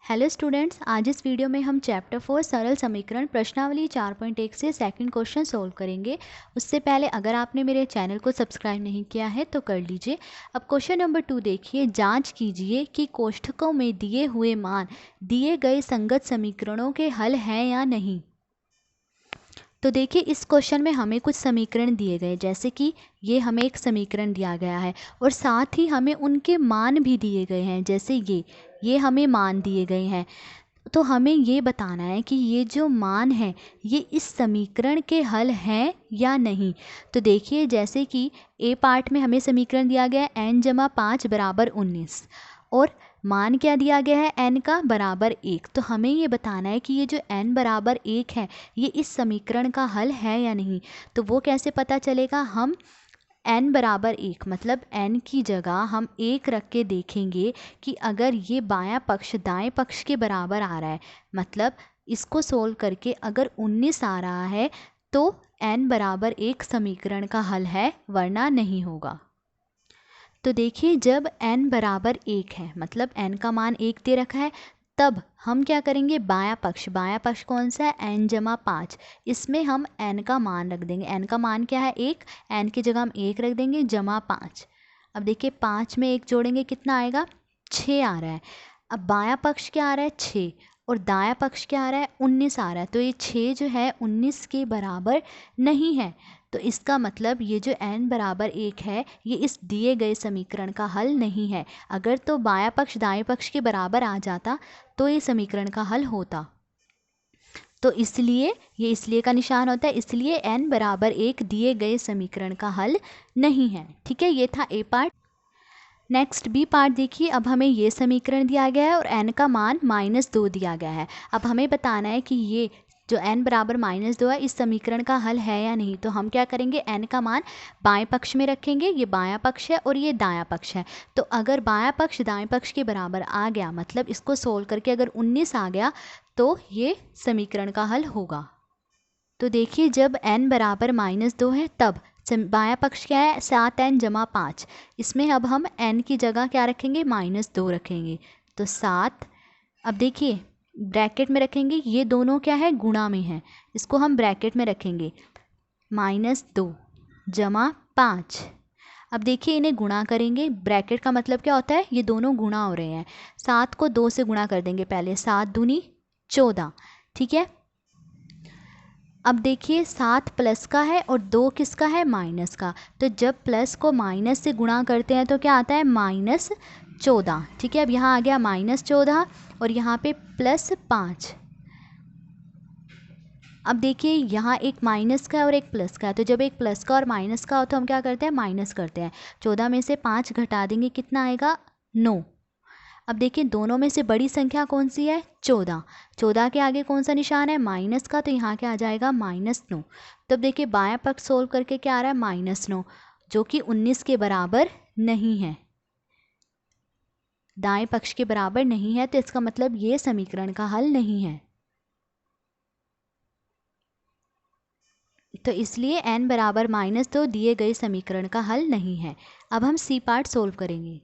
Hello students, आज इस video में हम चैप्टर 4 सरल समीकरण प्रश्नावली 4.1 से सेकंड क्वेश्चन सोल्व करेंगे। उससे पहले अगर आपने मेरे चैनल को सब्सक्राइब नहीं किया है तो कर लीजिए। अब क्वेश्चन नंबर 2 देखिए, जांच कीजिए कि कोष्ठकों में दिए हुए मान दिए गए संगत समीकरणों के हल हैं या नहीं। तो देखिए, इस क्वेश्चन में हमें कुछ समीकरण दिए गए, जैसे कि ये हमें एक समीकरण दिया गया है और साथ ही हमें उनके मान भी दिए गए हैं। जैसे ये हमें मान दिए गए हैं, तो हमें ये बताना है कि ये जो मान है ये इस समीकरण के हल हैं या नहीं। तो देखिए, जैसे कि ए पार्ट में हमें समीकरण दिया गया है n जमा 5 बराबर 19 और मान क्या दिया गया है n का बराबर 1। तो हमें ये बताना है कि ये जो n बराबर 1 है ये इस समीकरण का हल है या नहीं। तो वो कैसे पता चलेगा, हम n बराबर 1 मतलब n की जगह हम 1 रख के देखेंगे कि अगर ये बायां पक्ष दाएं पक्ष के बराबर आ रहा है, मतलब इसको सोल्व करके अगर 19 आ रहा है तो n बराबर 1 समीकरण का हल है, वरना नहीं होगा। तो देखिए, जब n बराबर 1 है मतलब n का मान 1 दे रखा है, तब हम क्या करेंगे, बायां पक्ष कौन सा है, n जमा 5, इसमें हम n का मान रख देंगे। n का मान क्या है, 1, n की जगह हम 1 रख देंगे जमा 5। अब देखिए, 5 में 1 जोड़ेंगे कितना आएगा, 6 आ रहा है। अब बायां पक्ष क्या आ रहा है, 6, और दायां पक्ष क्या आ रहा है, 19 आ रहा है। तो ये 6 जो है 19 के बराबर नहीं है। तो इसका मतलब ये जो n बराबर 1 है ये इस दिए गए समीकरण का हल नहीं है। अगर तो बायां पक्ष दाएं पक्ष के बराबर आ जाता तो ये समीकरण का हल होता। तो इसलिए ये इसलिए का निशान होता है, इसलिए n बराबर 1 दिए गए समीकरण का हल नहीं है। ठीक है, ये था ए पार्ट। नेक्स्ट बी पार्ट देखिए, अब हमें ये समीकरण दिया गया है और n का मान -2 दिया गया है। अब हमें बताना है कि ये जो n बराबर -2 है इस समीकरण का हल है या नहीं। तो हम क्या करेंगे, n का मान बाएं पक्ष में रखेंगे, ये बायां पक्ष है और ये दायां पक्ष है। तो अगर बायां पक्ष दाएं पक्ष के बराबर आ गया, मतलब इसको सोल्व करके अगर 19 आ गया तो ये समीकरण का हल होगा। तो देखिए, जब n बराबर -2 है तब बायां पक्ष क्या है, 7n जमा 5, इसमें अब हम n की जगह क्या रखेंगे, -2 रखेंगे। तो 7, अब देखिए ब्रैकेट में रखेंगे, ये दोनों क्या है, गुणा में है, इसको हम ब्रैकेट में रखेंगे, -2 जमा 5। अब देखिए, इन्हें गुणा करेंगे, ब्रैकेट का मतलब क्या होता है, ये दोनों गुणा हो रहे हैं। 7 को 2 से गुणा कर देंगे पहले, 7 दूनी 14। ठीक है, अब देखिए 7 प्लस का है और 2 किसका है, माइनस का। तो जब प्लस को माइनस से गुणा करते हैं तो क्या आता है, -14। ठीक है, अब यहाँ आ गया -14 और यहाँ पे +5। अब देखिए, यहाँ एक माइनस का और एक प्लस का है, तो जब एक प्लस का और माइनस का हो तो हम क्या करते हैं, माइनस करते हैं। 14 में से 5 घटा देंगे, कितना आएगा, 9। अब देखिए, दोनों में से बड़ी संख्या कौन सी है, 14। 14 के आगे कौन सा निशान है, माइनस का, तो यहाँ क्या आ जाएगा, -9। तब देखिए, बायां पक्ष सोल्व करके क्या आ रहा है, -9, जो कि 19 के बराबर नहीं है, दाएं पक्ष के बराबर नहीं है। तो इसका मतलब ये समीकरण का हल नहीं है। तो इसलिए n बराबर -2 दिए गए समीकरण का हल नहीं है। अब हम सी पार्ट सोल्व करेंगे।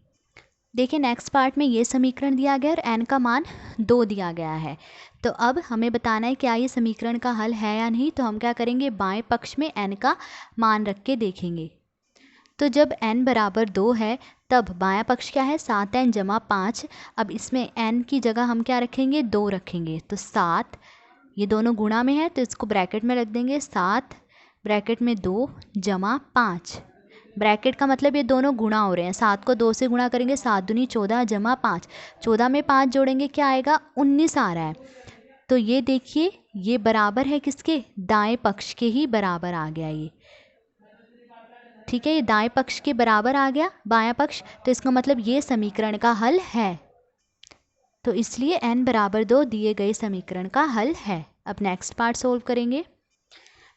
देखिए, नेक्स्ट पार्ट में ये समीकरण दिया गया और n का मान 2 दिया गया है। तो अब हमें बताना है क्या ये समीकरण का हल है या नहीं। तो हम क्या करेंगे, बाएं पक्ष में n का मान रख के देखेंगे। तो जब n बराबर 2 है तब बायां पक्ष क्या है, 7n जमा 5। अब इसमें n की जगह हम क्या रखेंगे, 2 रखेंगे। तो 7, ये दोनों गुणा में है तो इसको ब्रैकेट में रख देंगे, 7 ब्रैकेट में 2 जमा 5। ब्रैकेट का मतलब ये दोनों गुणा हो रहे हैं, 7 को 2 से गुणा करेंगे, 7 दूनी 14 जमा 5। 14 में 5 जोड़ेंगे, क्या आएगा, 19 आ रहा है। तो ये देखिए, ये बराबर है किसके, दाएं पक्ष के ही बराबर आ गया ये। ठीक है, ये दाएं पक्ष के बराबर आ गया बायां पक्ष, तो इसका मतलब ये समीकरण का हल है। तो इसलिए n बराबर 2 दिए गए समीकरण का हल है। अब नेक्स्ट पार्ट सोल्व करेंगे।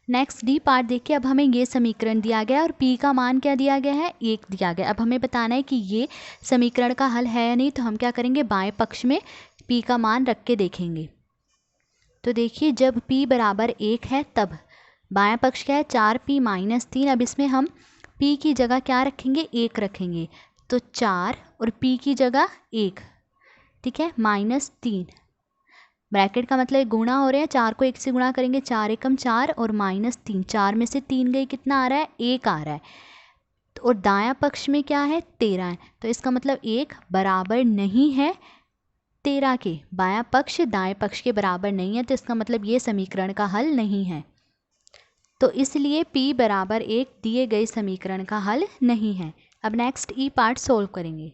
नेक्स्ट डी पार्ट देखिए, अब हमें ये समीकरण दिया गया और p का मान क्या दिया गया है, 1 दिया गया। अब हमें बताना है कि ये समीकरण का हल है या नहीं। तो हम क्या करेंगे, बाएं पक्ष में p का मान रख के देखेंगे। तो देखिए, जब p बराबर 1 है तब बायां पक्ष क्या है, 4p - 3। अब इसमें हम p की जगह क्या रखेंगे, 1 रखेंगे। तो 4 और p की जगह 1, ठीक है, -3, ब्रैकेट का मतलब गुणा हो रहे हैं, 4 को 1 से गुणा करेंगे, 4 एकम 4 और -3, 4 में से 3 गई, कितना आ रहा है, 1 आ रहा है। और दायां पक्ष में क्या है, 13 है, तो इसका मतलब 1 बराबर नहीं है 13 के। बायां पक्ष दाएं पक्ष के बराबर नहीं है, तो इसका मतलब ये समीकरण का हल नहीं है। तो इसलिए p बराबर 1 दिए गए समीकरण का हल नहीं है। अब नेक्स्ट ई पार्ट सोल्व करेंगे।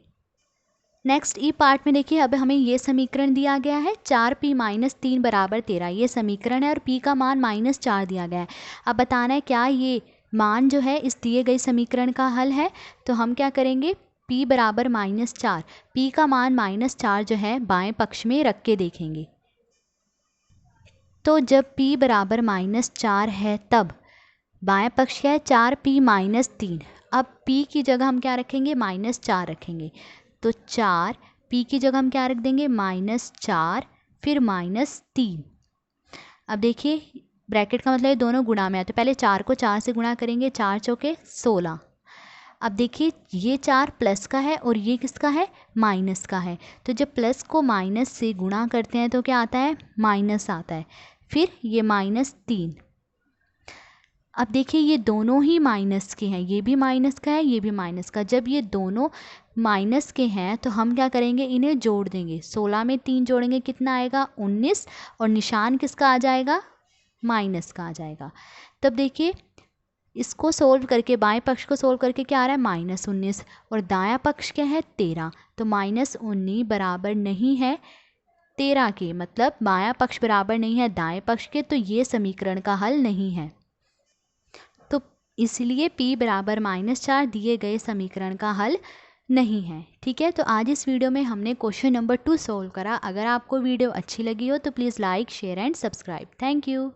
नेक्स्ट ई पार्ट में देखिए, अब हमें ये समीकरण दिया गया है 4p - 3 बराबर 13, ये समीकरण है और p का मान -4 दिया गया है। अब बताना है क्या ये मान जो है इस दिए गए समीकरण का हल है। तो हम क्या करेंगे, p बराबर -4, p का मान -4 जो है बाएं पक्ष में रख के देखेंगे। तो जब p बराबर -4 है तब बाएं पक्ष क्या है, 4p - 3। अब p की जगह हम क्या रखेंगे, -4 रखेंगे। तो 4 p की जगह हम क्या रख देंगे, -4 फिर -3। अब देखिए ब्रैकेट का मतलब ये दोनों गुणा में है, तो पहले 4 को 4 से गुणा करेंगे, 4 चौके 16। अब देखिए ये 4 प्लस का है और ये किसका है, माइनस का है। तो जब प्लस को माइनस से गुणा करते हैं तो क्या आता है, माइनस आता है। फिर ये -3। अब देखिए ये दोनों ही माइनस के हैं, ये भी माइनस का है, ये भी माइनस का। जब ये दोनों माइनस के हैं तो हम क्या करेंगे, इन्हें जोड़ देंगे। 16 में 3 जोड़ेंगे, कितना आएगा, 19, और निशान किसका आ जाएगा, माइनस का आ जाएगा। तब देखिए इसको सोल्व करके, बाएं पक्ष को सोल्व करके क्या आ रहा है, -19, और दायां पक्ष क्या है, 13। तो -19 बराबर नहीं है 13 के, मतलब बायां पक्ष बराबर नहीं है दाएं पक्ष के, तो ये समीकरण का हल नहीं है। तो इसलिए p बराबर -4 दिए गए समीकरण का हल नहीं है। ठीक है, तो आज इस वीडियो में हमने क्वेश्चन नंबर 2 सोल्व करा। अगर आपको वीडियो अच्छी लगी हो तो please like, share and subscribe. Thank you.